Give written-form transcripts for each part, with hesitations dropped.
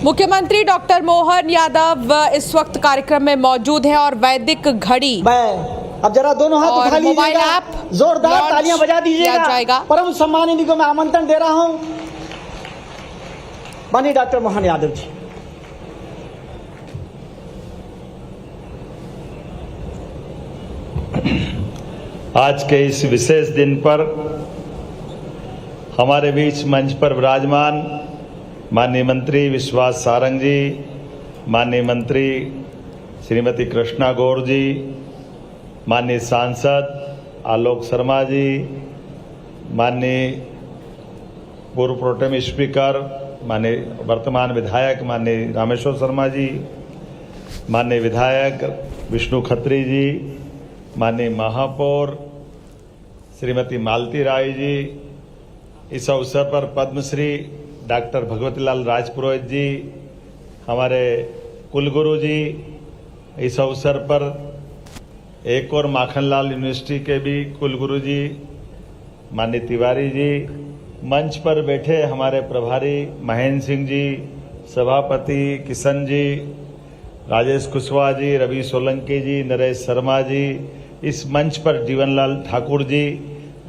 मुख्यमंत्री डॉक्टर मोहन यादव इस वक्त कार्यक्रम में मौजूद हैं और वैदिक घड़ी अब जरा दोनों हाथ उठा लीजिएगा, जोरदार तालियां बजा दीजिएगा। परम सम्मानित को मैं आमंत्रण दे रहा हूं, माननीय डॉक्टर मोहन यादव जी। आज के इस विशेष दिन पर हमारे बीच मंच पर विराजमान माननीय मंत्री विश्वास सारंग जी, माननीय मंत्री श्रीमती कृष्णा गौर जी, माननीय सांसद आलोक शर्मा जी, माननीय पूर्व प्रोटेम स्पीकर माननीय वर्तमान विधायक माननीय रामेश्वर शर्मा जी, माननीय विधायक विष्णु खत्री जी, माननीय महापौर श्रीमती मालती राय जी, इस अवसर पर पद्मश्री डॉक्टर भगवती लाल राजपुरोहित जी, हमारे कुलगुरु जी, इस अवसर पर एक और माखनलाल यूनिवर्सिटी के भी कुलगुरु जी माननीय तिवारी जी, मंच पर बैठे हमारे प्रभारी महेंद्र सिंह जी, सभापति किशन जी, राजेश कुशवाहा जी, रवि सोलंकी जी, नरेश शर्मा जी, इस मंच पर जीवनलाल ठाकुर जी,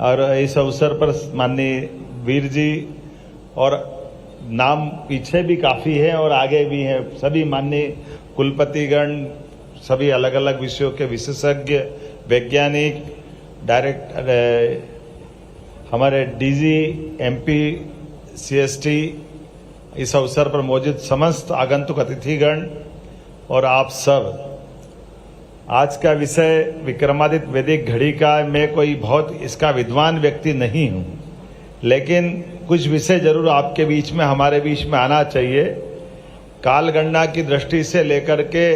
और इस अवसर पर माननीय वीर जी, और नाम पीछे भी काफ़ी है और आगे भी हैं, सभी माननीय कुलपतिगण, सभी अलग अलग विषयों के विशेषज्ञ वैज्ञानिक, डायरेक्टर, हमारे डीजी एमपी सीएसटी, इस अवसर पर मौजूद समस्त आगंतुक अतिथिगण और आप सब। आज का विषय विक्रमादित्य वैदिक घड़ी का, मैं कोई बहुत इसका विद्वान व्यक्ति नहीं हूं, लेकिन कुछ विषय जरूर आपके बीच में, हमारे बीच में आना चाहिए। कालगणना की दृष्टि से लेकर के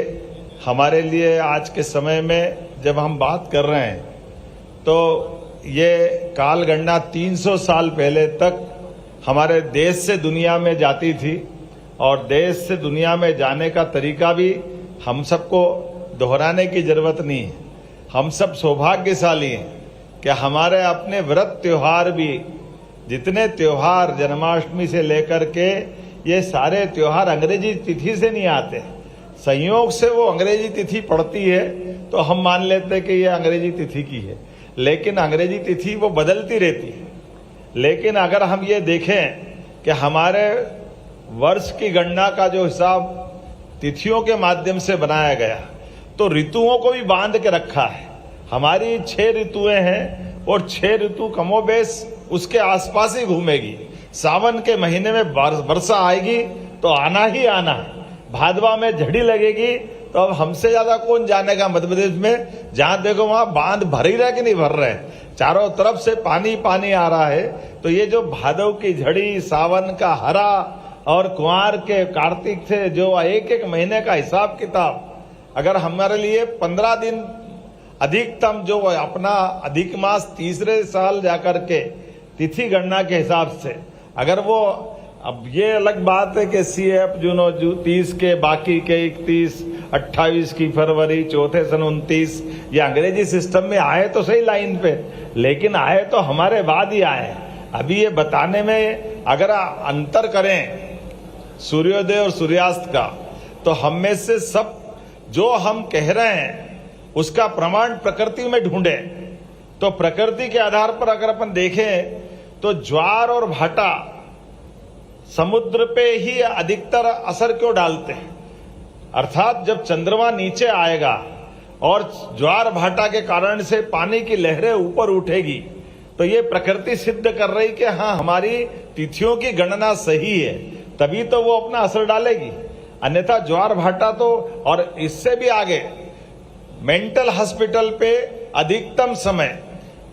हमारे लिए आज के समय में जब हम बात कर रहे हैं तो ये कालगणना 300 साल पहले तक हमारे देश से दुनिया में जाती थी, और देश से दुनिया में जाने का तरीका भी हम सबको दोहराने की जरूरत नहीं है। हम सब सौभाग्यशाली हैं कि हमारे अपने व्रत त्योहार भी, जितने त्योहार जन्माष्टमी से लेकर के, ये सारे त्योहार अंग्रेजी तिथि से नहीं आते। संयोग से वो अंग्रेजी तिथि पड़ती है तो हम मान लेते हैं कि ये अंग्रेजी तिथि की है, लेकिन अंग्रेजी तिथि वो बदलती रहती है। लेकिन अगर हम ये देखें कि हमारे वर्ष की गणना का जो हिसाब तिथियों के माध्यम से बनाया गया, तो ऋतुओं को भी बांध के रखा है। हमारी 6 ऋतुएं हैं और 6 ऋतु कमोबेश उसके आसपास ही घूमेगी। सावन के महीने में वर्षा आएगी तो आना ही आना है, भादवा में झड़ी लगेगी तो अब हमसे ज्यादा कौन जानेगा मध्य प्रदेश में, जहां देखो वहां बांध भर ही रहे कि नहीं भर रहे, चारों तरफ से पानी पानी आ रहा है। तो ये जो भादव की झड़ी, सावन का हरा और कुंवार के कार्तिक से जो एक एक महीने का हिसाब किताब, अगर हमारे लिए 15 दिन अधिकतम जो अपना अधिक मास तीसरे साल जाकर के तिथि गणना के हिसाब से, अगर वो, अब ये अलग बात है कि CF जून 30 के, बाकी के 31, 28 की फरवरी, चौथे सन 29, ये अंग्रेजी सिस्टम में आए तो सही लाइन पे, लेकिन आए तो हमारे बाद ही आए। अभी ये बताने में अगर अंतर करें सूर्योदय और सूर्यास्त का, तो हम में से सब जो हम कह रहे हैं उसका प्रमाण प्रकृति में ढूंढें, तो प्रकृति के आधार पर अगर अपन देखें तो ज्वार और भाटा समुद्र पे ही अधिकतर असर क्यों डालते हैं। अर्थात जब चंद्रमा नीचे आएगा और ज्वार भाटा के कारण से पानी की लहरें ऊपर उठेगी, तो ये प्रकृति सिद्ध कर रही कि हाँ हमारी तिथियों की गणना सही है, तभी तो वो अपना असर डालेगी। अन्यथा ज्वार भाटा तो, और इससे भी आगे मेंटल हॉस्पिटल पे अधिकतम समय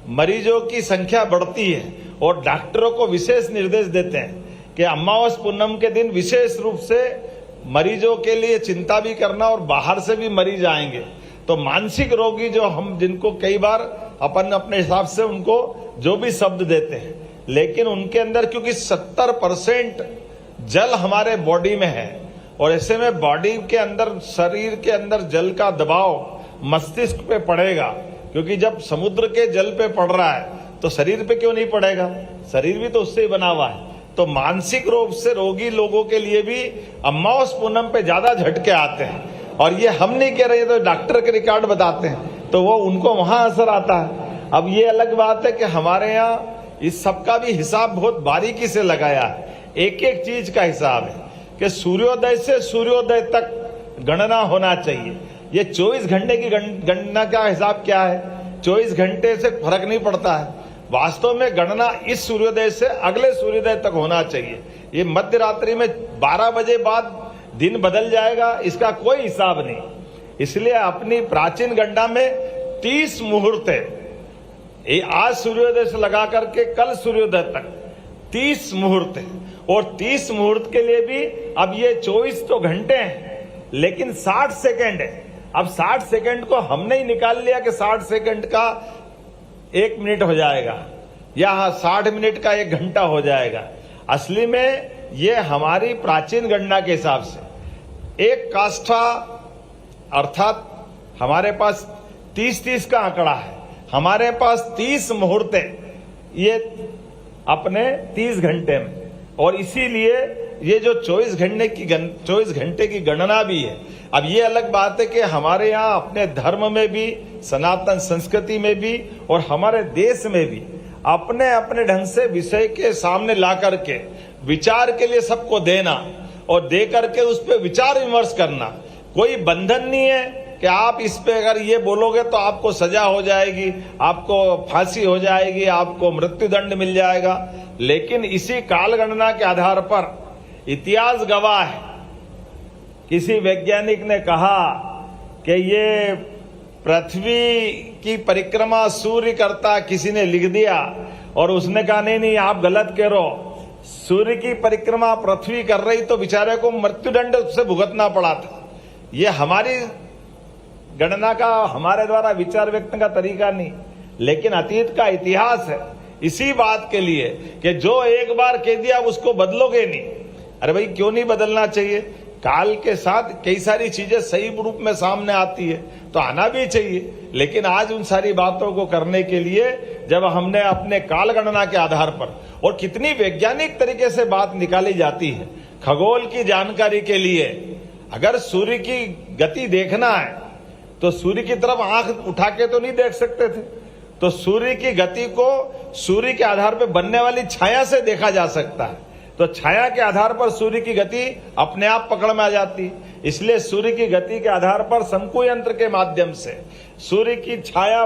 मरीजों की संख्या बढ़ती है और डॉक्टरों को विशेष निर्देश देते हैं कि अमावस पूनम के दिन विशेष रूप से मरीजों के लिए चिंता भी करना, और बाहर से भी मरीज आएंगे तो मानसिक रोगी जो हम, जिनको कई बार अपन अपने हिसाब से उनको जो भी शब्द देते हैं, लेकिन उनके अंदर क्योंकि 70% जल हमारे बॉडी में है, और ऐसे में बॉडी के अंदर, शरीर के अंदर जल का दबाव मस्तिष्क पे पड़ेगा, क्योंकि जब समुद्र के जल पे पड़ रहा है तो शरीर पे क्यों नहीं पड़ेगा, शरीर भी तो उससे ही बना हुआ है। तो मानसिक रूप से रोगी लोगों के लिए भी अमावस पूनम पे ज्यादा झटके आते हैं। और ये हम नहीं कह रहे, तो डॉक्टर के रिकॉर्ड बताते हैं, तो वो उनको वहां असर आता है। अब ये अलग बात है कि हमारे यहाँ इस सब का भी हिसाब बहुत बारीकी से लगाया है, एक एक चीज का हिसाब है कि सूर्योदय से सूर्योदय तक गणना होना चाहिए। ये 24 घंटे की गणना का हिसाब क्या है, 24 घंटे से फर्क नहीं पड़ता है। वास्तव में गणना इस सूर्योदय से अगले सूर्योदय तक होना चाहिए। ये मध्य रात्रि में 12 बजे बाद दिन बदल जाएगा, इसका कोई हिसाब नहीं। इसलिए अपनी प्राचीन गणना में 30 मुहूर्त है, आज सूर्योदय से लगा करके कल सूर्योदय तक 30 मुहूर्त है। और 30 मुहूर्त के लिए भी अब ये 24 तो घंटे हैं, लेकिन 60 सेकेंड है। अब 60 सेकेंड को हमने ही निकाल लिया कि 60 सेकेंड का 1 मिनट हो जाएगा, या 60 मिनट का 1 घंटा हो जाएगा। असली में ये हमारी प्राचीन गणना के हिसाब से एक काष्ठा, अर्थात हमारे पास 30-30 का आंकड़ा है, हमारे पास 30 मुहूर्त है ये अपने 30 घंटे में। और इसीलिए ये जो 24 घंटे की गणना भी है। अब ये अलग बात है कि हमारे यहाँ अपने धर्म में भी, सनातन संस्कृति में भी और हमारे देश में भी अपने अपने ढंग से विषय के सामने ला करके विचार के लिए सबको देना और दे करके उस पर विचार विमर्श करना। कोई बंधन नहीं है कि आप इस पे अगर ये बोलोगे तो आपको सजा हो जाएगी, आपको फांसी हो जाएगी, आपको मृत्युदंड मिल जाएगा। लेकिन इसी काल गणना के आधार पर इतिहास गवाह है, किसी वैज्ञानिक ने कहा कि ये पृथ्वी की परिक्रमा सूर्य करता, किसी ने लिख दिया और उसने कहा नहीं आप गलत कह रहे हो, सूर्य की परिक्रमा पृथ्वी कर रही तो बेचारे को मृत्युदंड से भुगतना पड़ा था। ये हमारी गणना का, हमारे द्वारा विचार व्यक्त का तरीका नहीं, लेकिन अतीत का इतिहास है इसी बात के लिए कि जो एक बार कह दिया उसको बदलोगे नहीं। अरे भाई क्यों नहीं बदलना चाहिए? काल के साथ कई सारी चीजें सही रूप में सामने आती है तो आना भी चाहिए। लेकिन आज उन सारी बातों को करने के लिए जब हमने अपने काल गणना के आधार पर, और कितनी वैज्ञानिक तरीके से बात निकाली जाती है, खगोल की जानकारी के लिए अगर सूर्य की गति देखना है तो सूर्य की तरफ आंख उठा के तो नहीं देख सकते थे, तो सूर्य की गति को सूर्य के आधार पर बनने वाली छाया से देखा जा सकता है। तो छाया के आधार पर सूर्य की गति अपने आप पकड़ में आ जाती। इसलिए सूर्य की गति के आधार पर शंकु यंत्र के माध्यम से सूर्य की छाया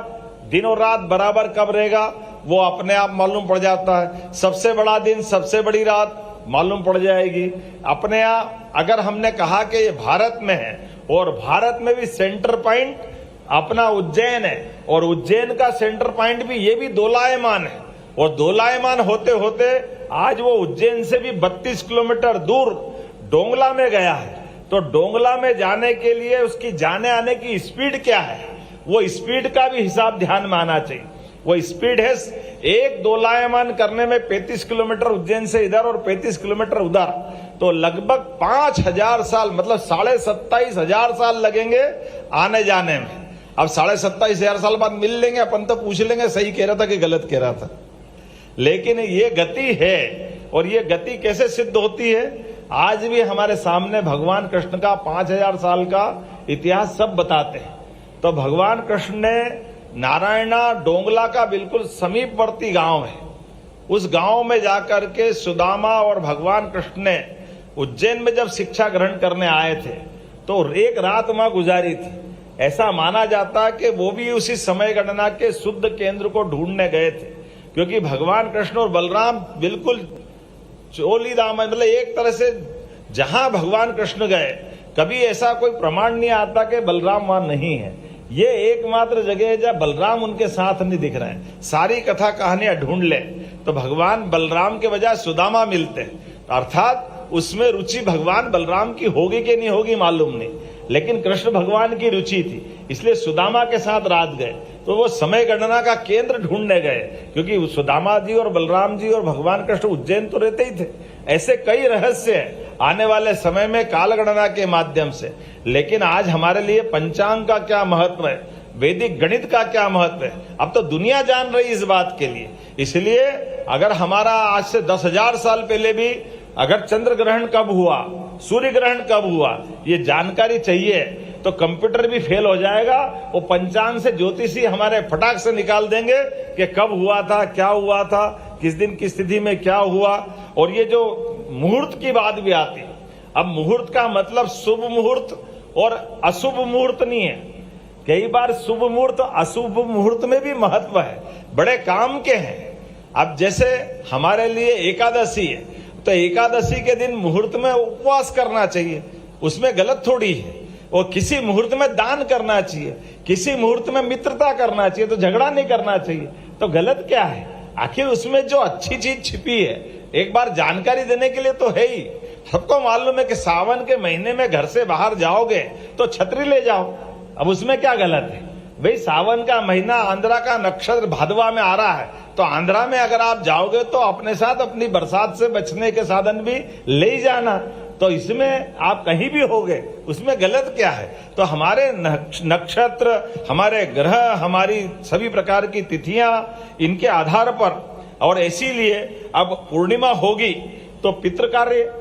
दिन और रात बराबर कब रहेगा वो अपने आप मालूम पड़ जाता है। सबसे बड़ा दिन, सबसे बड़ी रात मालूम पड़ जाएगी अपने आप। अगर हमने कहा कि ये भारत में है और भारत में भी सेंटर पॉइंट अपना उज्जैन है, और उज्जैन का सेंटर पॉइंट भी ये भी दोलायमान है, और दोलायमान होते होते आज वो उज्जैन से भी 32 किलोमीटर दूर डोंगला में गया है। तो डोंगला में जाने के लिए उसकी जाने आने की स्पीड क्या है, वो स्पीड का भी हिसाब ध्यान में आना चाहिए। वो स्पीड है एक दोलायमान करने में 35 किलोमीटर उज्जैन से इधर और 35 किलोमीटर उधर, तो लगभग 5000 साल, मतलब 27,500 साल लगेंगे आने जाने में। अब 27,500 साल बाद मिल लेंगे, अपन तो पूछ लेंगे सही कह रहा था कि गलत कह रहा था। लेकिन ये गति है, और ये गति कैसे सिद्ध होती है आज भी हमारे सामने भगवान कृष्ण का 5000 साल का इतिहास सब बताते हैं। तो भगवान कृष्ण ने नारायणा डोंगला का बिल्कुल समीपवर्ती गांव है, उस गांव में जाकर के सुदामा और भगवान कृष्ण ने उज्जैन में जब शिक्षा ग्रहण करने आए थे तो एक रात वहां गुजारी थी। ऐसा माना जाता है कि वो भी उसी समय गणना के शुद्ध केंद्र को ढूंढने गए थे, क्योंकि भगवान कृष्ण और बलराम बिल्कुल चोली दाम, मतलब एक तरह से जहां भगवान कृष्ण गए कभी ऐसा कोई प्रमाण नहीं आता कि बलराम वहां नहीं है। ये एकमात्र जगह है जहां बलराम उनके साथ नहीं दिख रहे हैं। सारी कथा कहानियां ढूंढ ले तो भगवान बलराम के बजाय सुदामा मिलते हैं, अर्थात उसमें रुचि भगवान बलराम की होगी कि नहीं होगी मालूम नहीं, लेकिन कृष्ण भगवान की रुचि थी, इसलिए सुदामा के साथ रात गए। तो वो समय गणना का केंद्र ढूंढने गए, क्योंकि सुदामा जी और बलराम जी और भगवान कृष्ण उज्जैन तो रहते ही थे। ऐसे कई रहस्य हैं आने वाले समय में काल गणना के माध्यम से। लेकिन आज हमारे लिए पंचांग का क्या महत्व है, वैदिक गणित का क्या महत्व है, अब तो दुनिया जान रही इस बात के लिए। इसलिए अगर हमारा आज से 10,000 साल पहले भी अगर चंद्र ग्रहण कब हुआ, सूर्य ग्रहण कब हुआ, ये जानकारी चाहिए तो कंप्यूटर भी फेल हो जाएगा। वो पंचांग से ज्योतिषी हमारे फटाक से निकाल देंगे कि कब हुआ था, क्या हुआ था, किस दिन की स्थिति में क्या हुआ। और ये जो मुहूर्त की बात भी आती है, अब मुहूर्त का मतलब शुभ मुहूर्त और अशुभ मुहूर्त नहीं है। कई बार शुभ मुहूर्त अशुभ मुहूर्त में भी महत्व है, बड़े काम के हैं। अब जैसे हमारे लिए एकादशी है, तो एकादशी के दिन मुहूर्त में उपवास करना चाहिए, उसमें गलत थोड़ी है। और किसी मुहूर्त में दान करना चाहिए, किसी मुहूर्त में मित्रता करना चाहिए, तो झगड़ा नहीं करना चाहिए। तो गलत क्या है? आखिर उसमें जो अच्छी चीज छिपी है, एक बार जानकारी देने के लिए तो है ही। सबको मालूम है कि सावन के महीने में घर से बाहर जाओगे तो छतरी ले जाओ, अब उसमें क्या गलत है भाई? सावन का महीना आंध्रा का नक्षत्र भादवा में आ रहा है, तो आंध्रा में अगर आप जाओगे तो अपने साथ अपनी बरसात से बचने के साधन भी ले ही जाना। तो इसमें आप कहीं भी होगे, उसमें गलत क्या है? तो हमारे नक्षत्र, हमारे ग्रह, हमारी सभी प्रकार की तिथियां, इनके आधार पर, और इसीलिए अब पूर्णिमा होगी तो पितृ कार्य,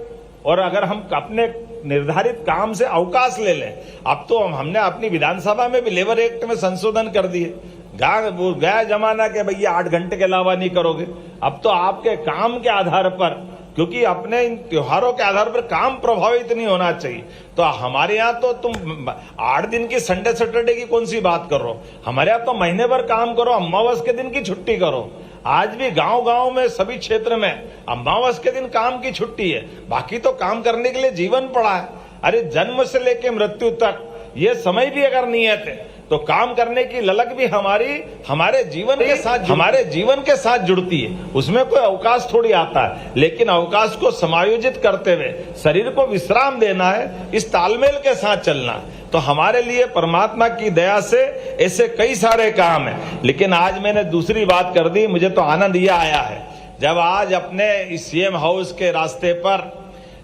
और अगर हम अपने निर्धारित काम से अवकाश ले लें, अब तो हमने अपनी विधानसभा में भी लेबर एक्ट में संशोधन कर दिए। गया जमाना के भैया 8 घंटे के अलावा नहीं करोगे, अब तो आपके काम के आधार पर, क्योंकि अपने इन त्योहारों के आधार पर काम प्रभावित नहीं होना चाहिए। तो हमारे यहाँ तो तुम 8 दिन की संडे सैटरडे की कौन सी बात कर रहे हो? हमारे यहाँ तो महीने भर काम करो, अमावस के दिन की छुट्टी करो। आज भी गांव-गांव में सभी क्षेत्र में अमावस के दिन काम की छुट्टी है, बाकी तो काम करने के लिए जीवन पड़ा है। अरे जन्म से लेकर मृत्यु तक ये समय भी अगर नियत है तो काम करने की ललक भी हमारे जीवन के साथ जुड़ती है, उसमें कोई अवकाश थोड़ी आता है। लेकिन अवकाश को समायोजित करते हुए शरीर को विश्राम देना है, इस तालमेल के साथ चलना। तो हमारे लिए परमात्मा की दया से ऐसे कई सारे काम है। लेकिन आज मैंने दूसरी बात कर दी, मुझे तो आनंद यह आया है जब आज अपने इस सीएम हाउस के रास्ते पर,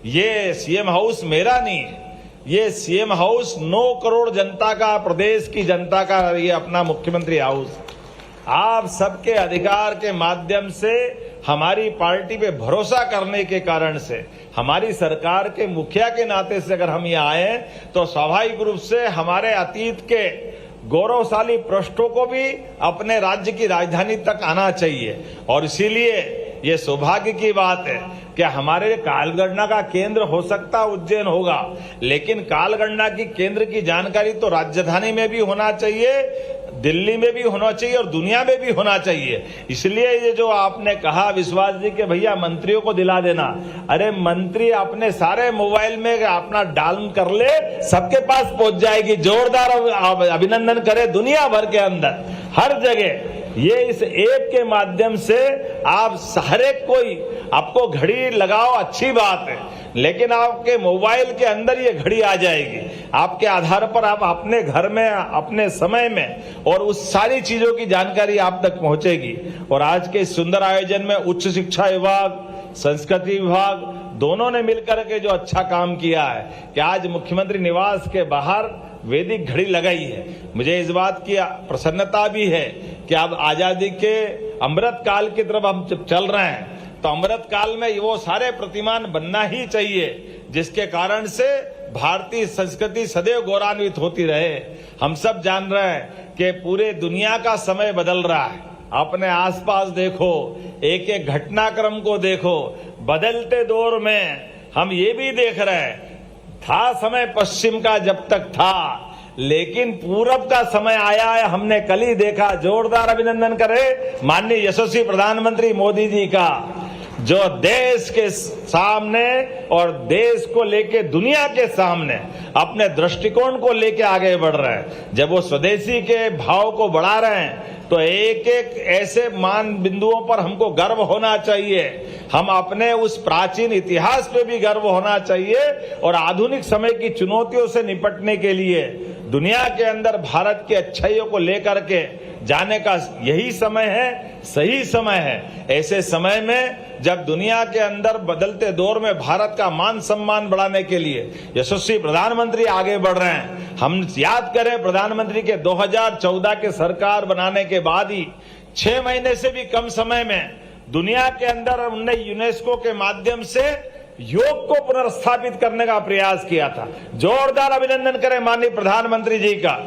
ये सीएम हाउस मेरा नहीं है, ये सीएम हाउस 9 करोड़ जनता का, प्रदेश की जनता का ये अपना मुख्यमंत्री हाउस। आप सबके अधिकार के माध्यम से, हमारी पार्टी पे भरोसा करने के कारण से, हमारी सरकार के मुखिया के नाते से अगर हम यहाँ आए तो स्वाभाविक रूप से हमारे अतीत के गौरवशाली पृष्ठों को भी अपने राज्य की राजधानी तक आना चाहिए। और इसीलिए ये सौभाग्य की बात है कि हमारे कालगणना का केंद्र हो सकता उज्जैन होगा, लेकिन कालगणना की केंद्र की जानकारी तो राजधानी में भी होना चाहिए, दिल्ली में भी होना चाहिए और दुनिया में भी होना चाहिए। इसलिए ये जो आपने कहा विश्वास जी के भैया मंत्रियों को दिला देना, अरे मंत्री अपने सारे मोबाइल में अपना डाउन कर ले, सबके पास पहुंच जाएगी। जोरदार अभिनंदन करे दुनिया भर के अंदर, हर जगह ये इस ऐप के माध्यम से आप हर एक कोई, आपको घड़ी लगाओ अच्छी बात है, लेकिन आपके मोबाइल के अंदर ये घड़ी आ जाएगी। आपके आधार पर आप अपने घर में, अपने समय में, और उस सारी चीजों की जानकारी आप तक पहुंचेगी। और आज के इस सुंदर आयोजन में उच्च शिक्षा विभाग, संस्कृति विभाग दोनों ने मिलकर के जो अच्छा काम किया है कि आज मुख्यमंत्री निवास के बाहर वैदिक घड़ी लगाई है। मुझे इस बात की प्रसन्नता भी है कि अब आजादी के अमृत काल की तरफ हम चल रहे हैं, तो अमृत काल में वो सारे प्रतिमान बनना ही चाहिए जिसके कारण से भारतीय संस्कृति सदैव गौरवान्वित होती रहे। हम सब जान रहे हैं कि पूरे दुनिया का समय बदल रहा है। अपने आसपास देखो, एक एक घटनाक्रम को देखो, बदलते दौर में हम ये भी देख रहे हैं, था समय पश्चिम का जब तक था, लेकिन पूरब का समय आया है, हमने कल ही देखा। जोरदार अभिनंदन करें माननीय यशस्वी प्रधानमंत्री मोदी जी का, जो देश के सामने और देश को लेके दुनिया के सामने अपने दृष्टिकोण को लेके आगे बढ़ रहे हैं। जब वो स्वदेशी के भाव को बढ़ा रहे हैं तो एक एक ऐसे मान बिंदुओं पर हमको गर्व होना चाहिए। हम अपने उस प्राचीन इतिहास पे भी गर्व होना चाहिए और आधुनिक समय की चुनौतियों से निपटने के लिए दुनिया के अंदर भारत की अच्छाइयों को लेकर के जाने का यही समय है, सही समय है। ऐसे समय में जब दुनिया के अंदर बदलते दौर में भारत का मान सम्मान बढ़ाने के लिए यशस्वी प्रधानमंत्री आगे बढ़ रहे हैं। हम याद करें, प्रधानमंत्री के 2014 के सरकार बनाने के बाद ही 6 महीने से भी कम समय में दुनिया के अंदर उन्होंने यूनेस्को के माध्यम से योग को पुनर्स्थापित करने का प्रयास किया था। जोरदार अभिनंदन करें माननीय प्रधानमंत्री जी का।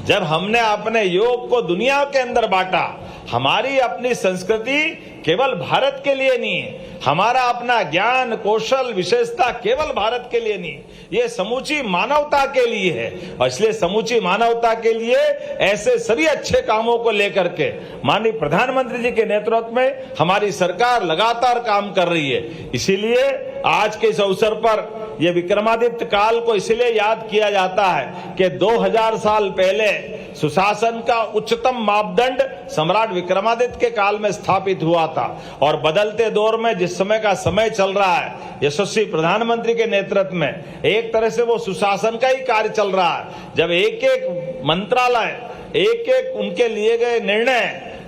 जब हमने अपने योग को दुनिया के अंदर बांटा, हमारी अपनी संस्कृति केवल भारत के लिए नहीं है, हमारा अपना ज्ञान कौशल विशेषता केवल भारत के लिए नहीं, ये समूची मानवता के लिए है। और इसलिए समूची मानवता के लिए ऐसे सभी अच्छे कामों को लेकर के माननीय प्रधानमंत्री जी के नेतृत्व में हमारी सरकार लगातार काम कर रही है। इसीलिए आज के इस अवसर पर यह विक्रमादित्य काल को इसलिए याद किया जाता है कि 2000 साल पहले सुशासन का उच्चतम मापदंड सम्राट विक्रमादित्य के काल में स्थापित हुआ था। और बदलते दौर में जिस समय का समय चल रहा है, यशस्वी प्रधानमंत्री के नेतृत्व में एक तरह से वो सुशासन का ही कार्य चल रहा है। जब एक एक मंत्रालय, एक एक उनके लिए गए निर्णय,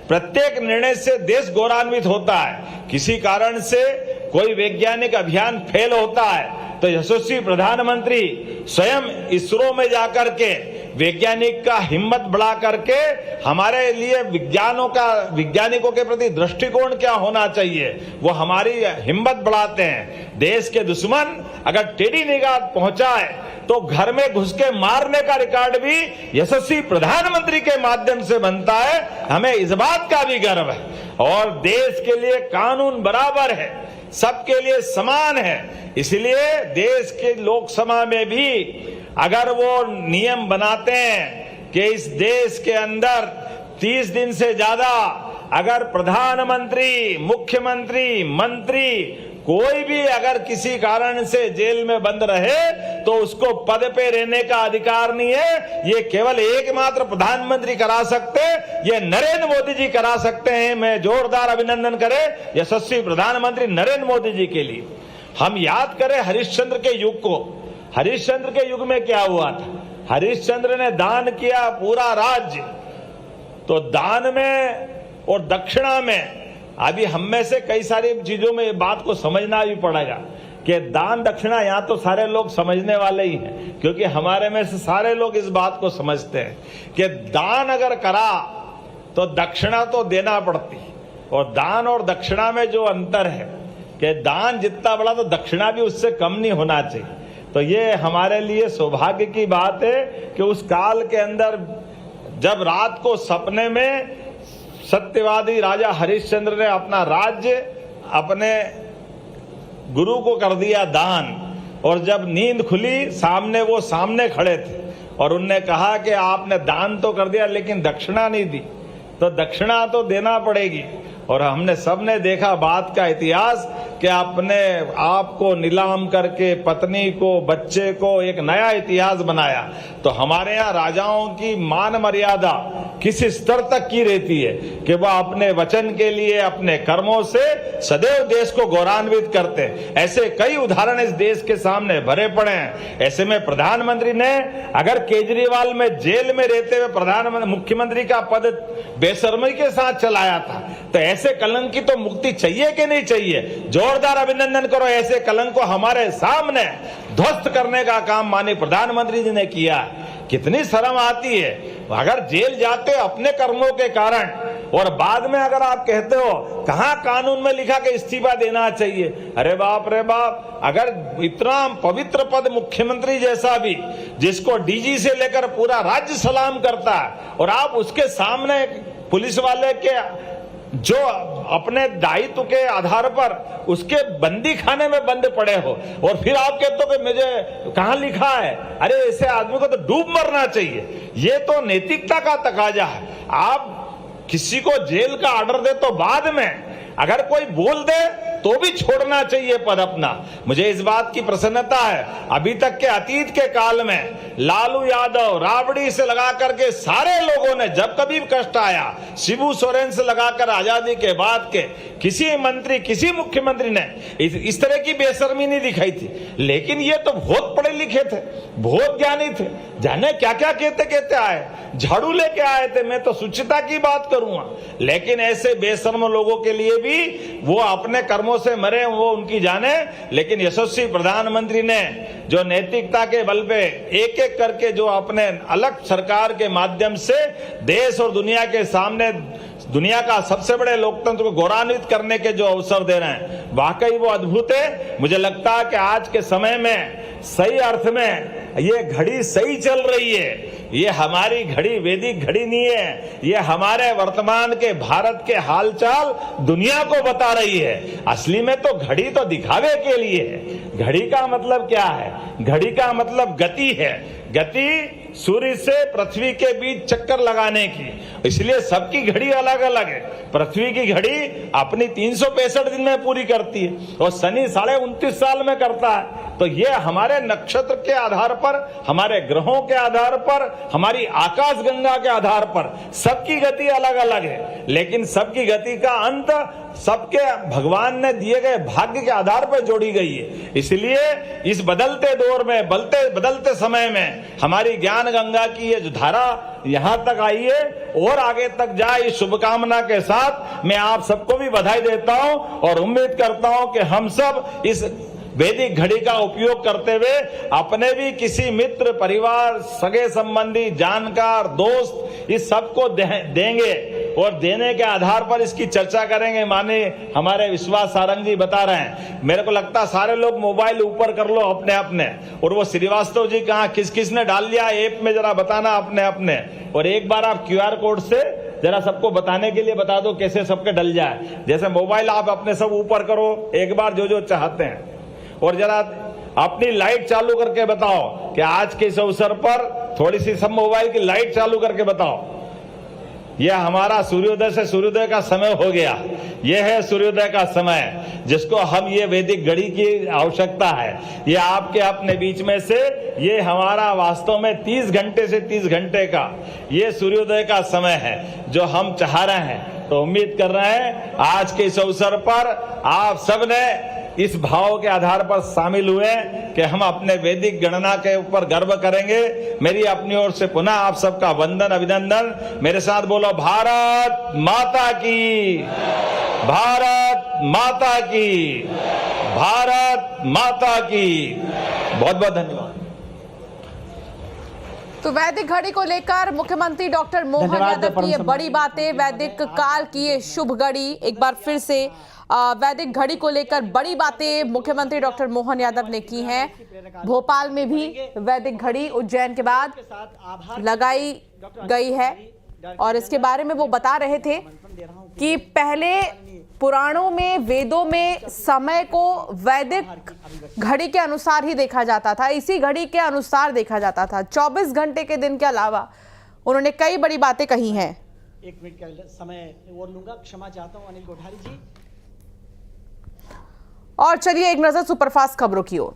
प्रत्येक निर्णय से देश गौरवान्वित होता है। किसी कारण से कोई वैज्ञानिक अभियान फेल होता है तो यशस्वी प्रधानमंत्री स्वयं इसरो में जाकर के वैज्ञानिक का हिम्मत बढ़ा करके हमारे लिए वैज्ञानिकों के प्रति दृष्टिकोण क्या होना चाहिए वो हमारी हिम्मत बढ़ाते हैं। देश के दुश्मन अगर टेढ़ी निगाह पहुंचाए तो घर में घुस के मारने का रिकॉर्ड भी यशस्वी प्रधानमंत्री के माध्यम से बनता है। हमें इस बात का भी गर्व है। और देश के लिए कानून बराबर है, सबके लिए समान है। इसलिए देश के लोकसभा में भी अगर वो नियम बनाते हैं कि इस देश के अंदर 30 दिन से ज्यादा अगर प्रधानमंत्री, मुख्यमंत्री, मंत्री कोई भी अगर किसी कारण से जेल में बंद रहे तो उसको पद पे रहने का अधिकार नहीं है। ये केवल एकमात्र प्रधानमंत्री करा सकते, ये नरेंद्र मोदी जी करा सकते हैं। मैं जोरदार अभिनंदन करें यशस्वी प्रधानमंत्री नरेंद्र मोदी जी के लिए। हम याद करें हरिश्चंद्र के युग को। हरिश्चंद्र के युग में क्या हुआ था? हरिश्चंद्र ने दान किया पूरा राज्य। तो दान में और दक्षिणा में अभी हम में से कई सारी चीजों में बात को समझना भी पड़ेगा कि दान दक्षिणा यहाँ तो सारे लोग समझने वाले ही हैं, क्योंकि हमारे में से सारे लोग इस बात को समझते हैं कि दान अगर करा तो दक्षिणा तो देना पड़ती। और दान और दक्षिणा में जो अंतर है कि दान जितना बड़ा तो दक्षिणा भी उससे कम नहीं होना चाहिए। तो ये हमारे लिए सौभाग्य की बात है कि उस काल के अंदर जब रात को सपने में सत्यवादी राजा हरिश्चंद्र ने अपना राज्य अपने गुरु को कर दिया दान, और जब नींद खुली सामने वो सामने खड़े थे और उनने कहा कि आपने दान तो कर दिया लेकिन दक्षिणा नहीं दी, तो दक्षिणा तो देना पड़ेगी। और हमने सबने देखा बात का इतिहास कि अपने आप को नीलाम करके पत्नी को, बच्चे को एक नया इतिहास बनाया। तो हमारे यहाँ राजाओं की मान मर्यादा किस स्तर तक की रहती है कि वह अपने वचन के लिए अपने कर्मों से सदैव देश को गौरवान्वित करते हैं। ऐसे कई उदाहरण इस देश के सामने भरे पड़े हैं। ऐसे में प्रधानमंत्री ने अगर केजरीवाल में जेल में रहते हुए प्रधानमंत्री मुख्यमंत्री का पद बेशर्मी के साथ चलाया था, तो ऐसे कलंक की तो मुक्ति चाहिए कि नहीं चाहिए? जोरदार अभिनंदन करो। ऐसे कलंक को हमारे सामने ध्वस्त करने का काम माननीय प्रधानमंत्री जी ने किया। कितनी शर्म आती है अगर जेल जाते अपने कर्मों के कारण, और बाद में अगर आप कहते हो कहां कानून में लिखा कि इस्तीफा देना चाहिए। अरे बाप रे बाप, अगर इतना पवित्र पद मुख्यमंत्री जैसा भी, जिसको डीजी से लेकर पूरा राज्य सलाम करता है, और आप उसके सामने पुलिस वाले के जो अपने दायित्व के आधार पर उसके बंदी खाने में बंद पड़े हो, और फिर आप कहते हो कि मुझे कहां लिखा है? अरे ऐसे आदमी को तो डूब मरना चाहिए। ये तो नैतिकता का तकाजा है। आप किसी को जेल का ऑर्डर दे तो बाद में अगर कोई बोल दे तो भी छोड़ना चाहिए पद अपना। मुझे इस बात की प्रसन्नता है, अभी तक के अतीत के काल में लालू यादव, राबड़ी से लगा करके सारे लोगों ने, जब कभी कष्ट आया, शिबू सोरेन से लगाकर आजादी के बाद के किसी मंत्री, किसी मुख्यमंत्री ने इस तरह की बेशर्मी नहीं दिखाई थी। लेकिन ये तो बहुत पढ़े लिखे थे, बहुत ज्ञानी थे, जाने क्या क्या कहते कहते आए, झाड़ू लेके आए थे। मैं तो शुचिता की बात करूंगा, लेकिन ऐसे बेशर्म लोगों के लिए भी वो अपने कर्मों से मरे, वो उनकी जाने। लेकिन यशस्वी प्रधानमंत्री ने जो नैतिकता के बल पे एक एक करके जो अपने अलग सरकार के माध्यम से देश और दुनिया के सामने दुनिया का सबसे बड़े लोकतंत्र को गौरवान्वित करने के जो अवसर दे रहे हैं, वाकई वो अद्भुत है। मुझे लगता है कि आज के समय में सही अर्थ में ये घड़ी सही चल रही है। ये हमारी घड़ी वैदिक घड़ी नहीं है, ये हमारे वर्तमान के भारत के हालचाल दुनिया को बता रही है। असली में तो घड़ी तो दिखावे के लिए है। घड़ी का मतलब क्या है? घड़ी का मतलब गति है। गति सूर्य से पृथ्वी के बीच चक्कर लगाने की, इसलिए सबकी घड़ी अलग अलग है। पृथ्वी की घड़ी अपनी 365 दिन में पूरी करती है और शनि 29.5 साल में करता है। तो ये हमारे नक्षत्र के आधार पर, हमारे ग्रहों के आधार पर, हमारी आकाश गंगा के आधार पर सबकी गति अलग अलग है। लेकिन सबकी गति का अंत सबके भगवान ने दिए गए भाग्य के आधार पर जोड़ी गई है। इसलिए इस बदलते दौर में, बदलते समय में हमारी ज्ञान गंगा की ये जो धारा यहां तक आई है और आगे तक जाए, इस शुभकामना के साथ मैं आप सबको भी बधाई देता हूं और उम्मीद करता हूं कि हम सब इस वैदिक घड़ी का उपयोग करते हुए अपने भी किसी मित्र, परिवार, सगे संबंधी, जानकार, दोस्त, इस सबको देंगे और देने के आधार पर इसकी चर्चा करेंगे। माने हमारे विश्वास सारंग जी बता रहे हैं, मेरे को लगता है सारे लोग मोबाइल ऊपर कर लो अपने अपने, और वो श्रीवास्तव जी कहाँ किस किस ने डाल लिया ऐप में, जरा बताना अपने अपने। और एक बार आप QR कोड से जरा सबको बताने के लिए बता दो कैसे सबके डल जाए। जैसे मोबाइल आप अपने सब ऊपर करो एक बार, जो जो चाहते हैं, और जरा अपनी लाइट चालू करके बताओ कि आज के इस अवसर पर थोड़ी सी सब मोबाइल की लाइट चालू करके बताओ। यह हमारा सूर्योदय से सूर्योदय का समय हो गया। यह है सूर्योदय का समय, जिसको हम ये वैदिक घड़ी की आवश्यकता है। ये आपके अपने बीच में से ये हमारा वास्तव में 30 घंटे से 30 घंटे का ये सूर्योदय का समय है जो हम चाह रहे हैं। तो उम्मीद कर रहे हैं आज के इस अवसर पर आप सबने इस भाव के आधार पर शामिल हुए कि हम अपने वैदिक गणना के ऊपर गर्व करेंगे। मेरी अपनी ओर से पुनः आप सबका वंदन, अभिनंदन। मेरे साथ बोलो, भारत माता की, भारत माता की, भारत माता की। बहुत बहुत धन्यवाद। तो वैदिक घड़ी को लेकर मुख्यमंत्री डॉक्टर मोहन यादव की ये बड़ी बातें, वैदिक काल की ये शुभ घड़ी, एक बार फिर से वैदिक घड़ी को लेकर बड़ी बातें मुख्यमंत्री डॉक्टर मोहन यादव ने की हैं। भोपाल में भी वैदिक घड़ी उज्जैन के बाद लगाई गई है और इसके बारे में वो बता रहे थे कि पहले पुराणों में, वेदों में समय को वैदिक घड़ी के अनुसार ही देखा जाता था, इसी घड़ी के अनुसार देखा जाता था। 24 घंटे के दिन के अलावा उन्होंने कई बड़ी बातें कही हैं। 1 मिनट का समय और लूंगा, क्षमा चाहता हूं अनिल कोठारी जी। और चलिए एक नजर सुपरफास्ट खबरों की ओर।